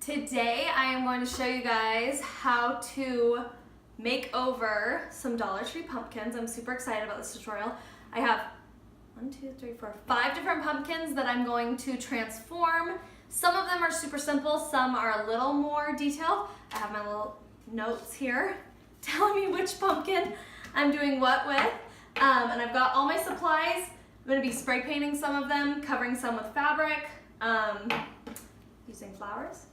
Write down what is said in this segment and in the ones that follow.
Today I am going to show you guys how to make over some Dollar Tree pumpkins. I'm super excited about this tutorial. I have 5 different pumpkins that I'm going to transform. Some of them are super simple, some are a little more detailed. I have my little notes here telling me which pumpkin I'm doing what with. And I've got all my supplies. I'm going to be spray painting some of them, covering some with fabric, using flowers.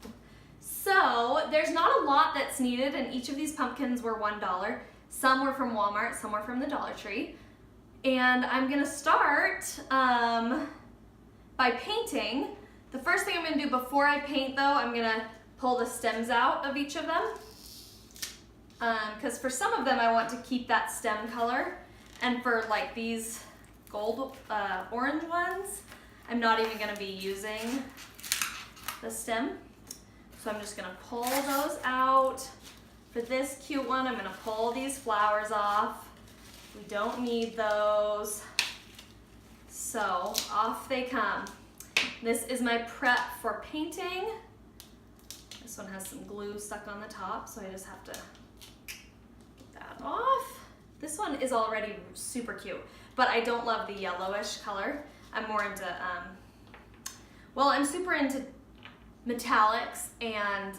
So there's not a lot that's needed, and each of these pumpkins were $1. Some were from Walmart, some were from the Dollar Tree. And I'm gonna start by painting. The first thing I'm gonna do before I paint though, I'm gonna pull the stems out of each of them. Because for some of them I want to keep that stem color. And for like these gold orange ones, I'm not even gonna be using the stem. So I'm just gonna pull those out. For this cute one, I'm gonna pull these flowers off. We don't need those. So off they come. This is my prep for painting. This one has some glue stuck on the top, so I just have to get that off. This one is already super cute, but I don't love the yellowish color. I'm more into, well, I'm super into metallics and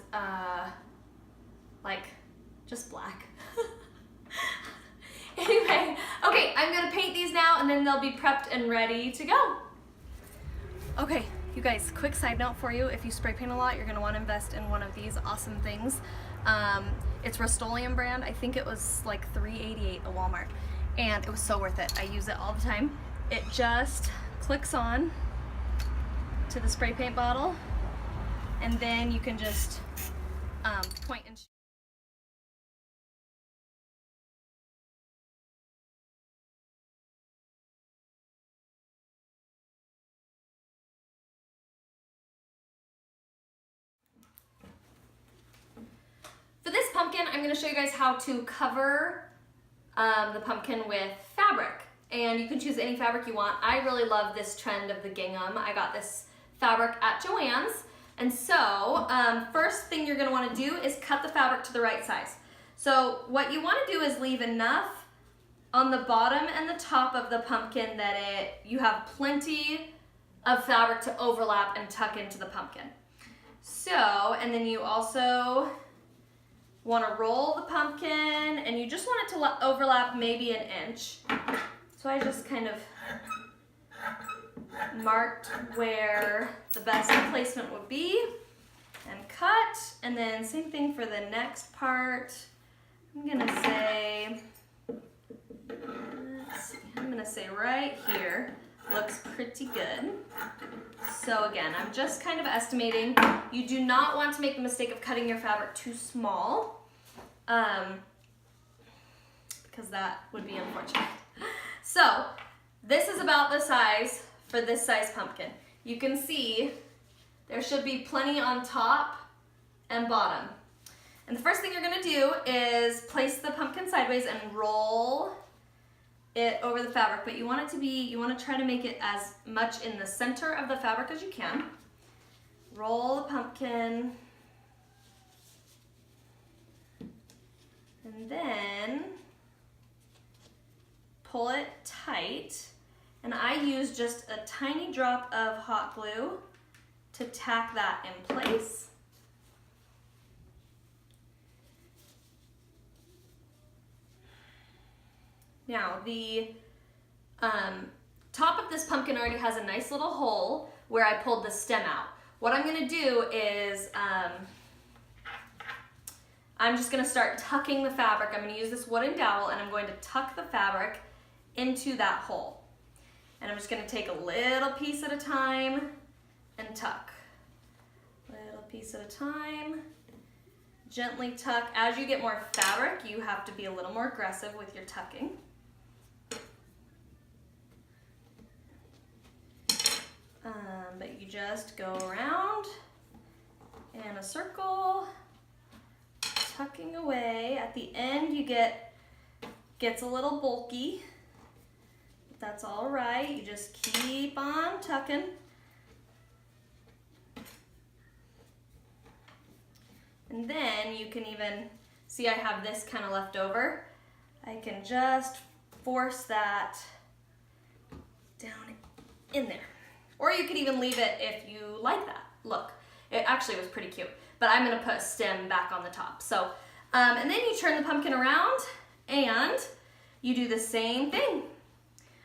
like just black. Anyway, okay, I'm gonna paint these now and then they'll be prepped and ready to go. Okay, you guys, quick side note for you. If you spray paint a lot, you're gonna wanna invest in one of these awesome things. It's Rust-Oleum brand. I think it was like $3.88 at Walmart, and it was so worth it. I use it all the time. It just clicks on to the spray paint bottle, and then you can just point and shoot. For this pumpkin, I'm going to show you guys how to cover the pumpkin with fabric. And you can choose any fabric you want. I really love this trend of the gingham. I got this fabric at Joann's. And so, first thing you're gonna wanna do is cut the fabric to the right size. So what you wanna do is leave enough on the bottom and the top of the pumpkin that you have plenty of fabric to overlap and tuck into the pumpkin. So, and then you also wanna roll the pumpkin, and you just want it to overlap maybe an inch. So I just kind of marked where the best placement would be and cut, and then same thing for the next part. I'm gonna say, let's see, I'm gonna say right here looks pretty good. So again, I'm just kind of estimating. You do not want to make the mistake of cutting your fabric too small, because that would be unfortunate. So this is about the size for this size pumpkin. You can see there should be plenty on top and bottom. And the first thing you're gonna do is place the pumpkin sideways and roll it over the fabric, but you want it to be, you wanna try to make it as much in the center of the fabric as you can. Roll the pumpkin, and then pull it tight. And I use just a tiny drop of hot glue to tack that in place. Now the top of this pumpkin already has a nice little hole where I pulled the stem out. What I'm gonna do is I'm just gonna start tucking the fabric. I'm gonna use this wooden dowel, and I'm going to tuck the fabric into that hole. And I'm just gonna take a little piece at a time and tuck. Little piece at a time. Gently tuck. As you get more fabric, you have to be a little more aggressive with your tucking. But you just go around in a circle, tucking away. At the end, you gets a little bulky. That's all right. You just keep on tucking. And then you can even, see I have this kind of left over. I can just force that down in there. Or you could even leave it if you like that. Look, it actually was pretty cute. But I'm gonna put a stem back on the top. So, and then you turn the pumpkin around and you do the same thing.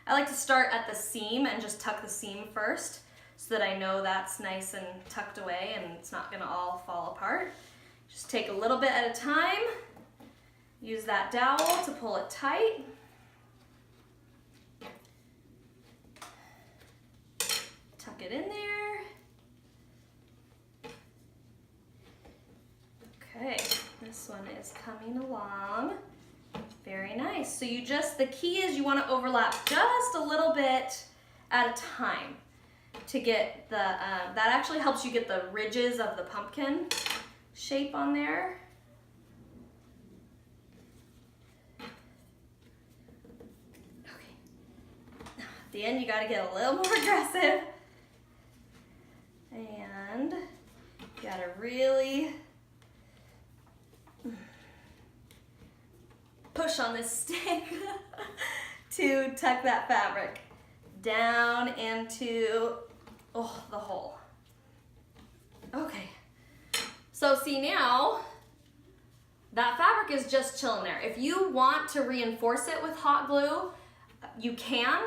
I like to start at the seam and just tuck the seam first so that I know that's nice and tucked away and it's not gonna all fall apart. Just take a little bit at a time. Use that dowel to pull it tight. Tuck it in there. Okay, this one is coming along. Very nice. So you just, the key is you want to overlap just a little bit at a time to get the, that actually helps you get the ridges of the pumpkin shape on there. Okay. Now at the end you got to get a little more aggressive. And you got to really push on this stick to tuck that fabric down into the hole. Okay, so see now that fabric is just chilling there. If you want to reinforce it with hot glue, you can.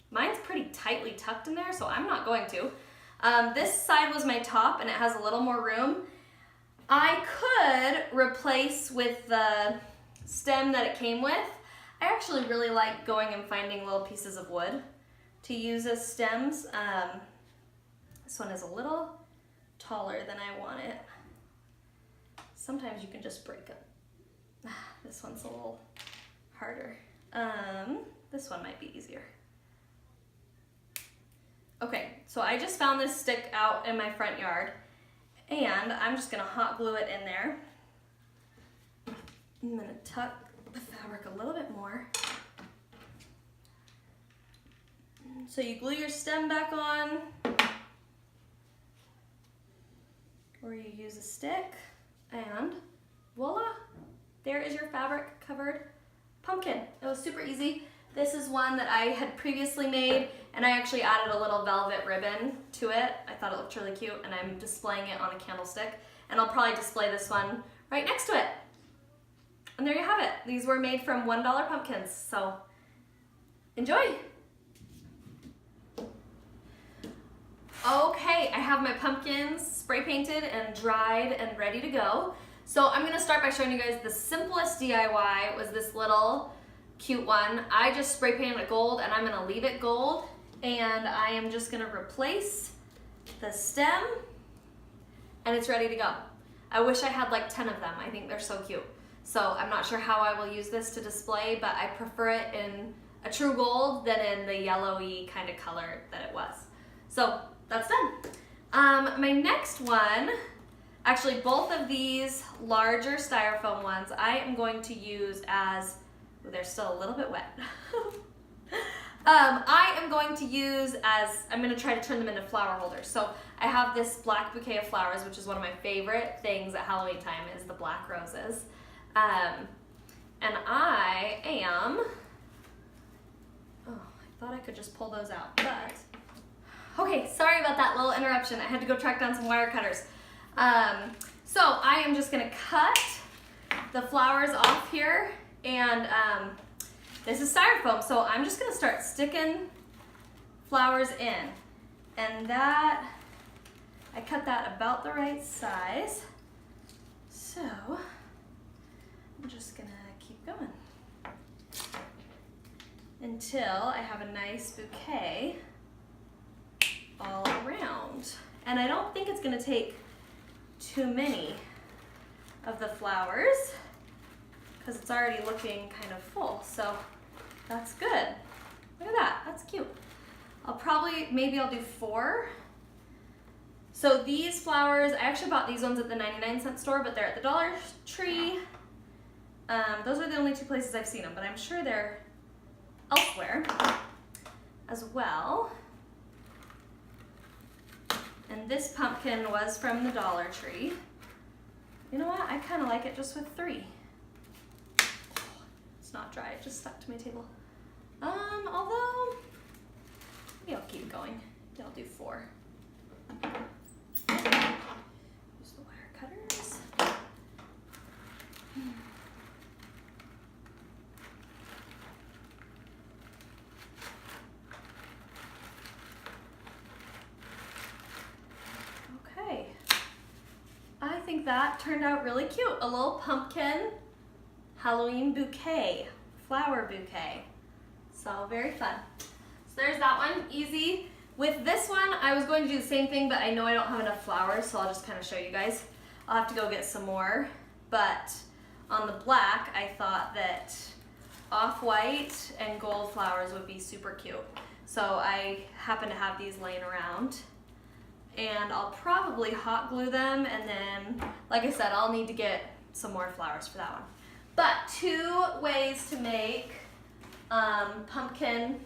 Mine's pretty tightly tucked in there, so I'm not going to. This side was my top and it has a little more room. I could replace with the stem that it came with. I actually really like going and finding little pieces of wood to use as stems. This one is a little taller than I want it. Sometimes you can just break it. This one's a little harder. This one might be easier. Okay, so I just found this stick out in my front yard and I'm just gonna hot glue it in there. I'm gonna tuck the fabric a little bit more. So you glue your stem back on, or you use a stick, and voila, there is your fabric covered pumpkin. It was super easy. This is one that I had previously made, and I actually added a little velvet ribbon to it. I thought it looked really cute, and I'm displaying it on a candlestick, and I'll probably display this one right next to it. And there you have it. These were made from $1 pumpkins, so enjoy. Okay, I have my pumpkins spray painted and dried and ready to go. So I'm gonna start by showing you guys the simplest DIY. Was this little cute one. I just spray painted it gold and I'm gonna leave it gold, and I am just gonna replace the stem and it's ready to go. I wish I had like 10 of them. I think they're so cute. So I'm not sure how I will use this to display, but I prefer it in a true gold than in the yellowy kind of color that it was. So that's done. My next one, actually both of these larger styrofoam ones, I am going to use as, ooh, they're still a little bit wet. I am going to use as, I'm gonna try to turn them into flower holders. So I have this black bouquet of flowers, which is one of my favorite things at Halloween time, is the black roses. And I am, oh, I thought I could just pull those out, but, okay, sorry about that little interruption. I had to go track down some wire cutters. So I am just gonna cut the flowers off here, and this is styrofoam, so I'm just gonna start sticking flowers in. And that, I cut that about the right size. So I'm just gonna keep going until I have a nice bouquet all around. And I don't think it's gonna take too many of the flowers because it's already looking kind of full, so that's good. Look at that, that's cute. I'll probably, maybe I'll do 4. So these flowers, I actually bought these ones at the 99-cent store, but they're at the Dollar Tree. Those are the only 2 places I've seen them, but I'm sure they're elsewhere as well. And this pumpkin was from the Dollar Tree. You know what? I kind of like it just with 3. It's not dry, it just stuck to my table. Although, maybe I'll keep going. Maybe I'll do 4. Use the wire cutters. Okay. I think that turned out really cute. A little pumpkin Halloween bouquet, flower bouquet. So very fun. So there's that one, easy. With this one, I was going to do the same thing, but I know I don't have enough flowers, so I'll just kind of show you guys. I'll have to go get some more. But on the black, I thought that off-white and gold flowers would be super cute. So I happen to have these laying around. And I'll probably hot glue them, and then, like I said, I'll need to get some more flowers for that one. But 2 ways to make pumpkin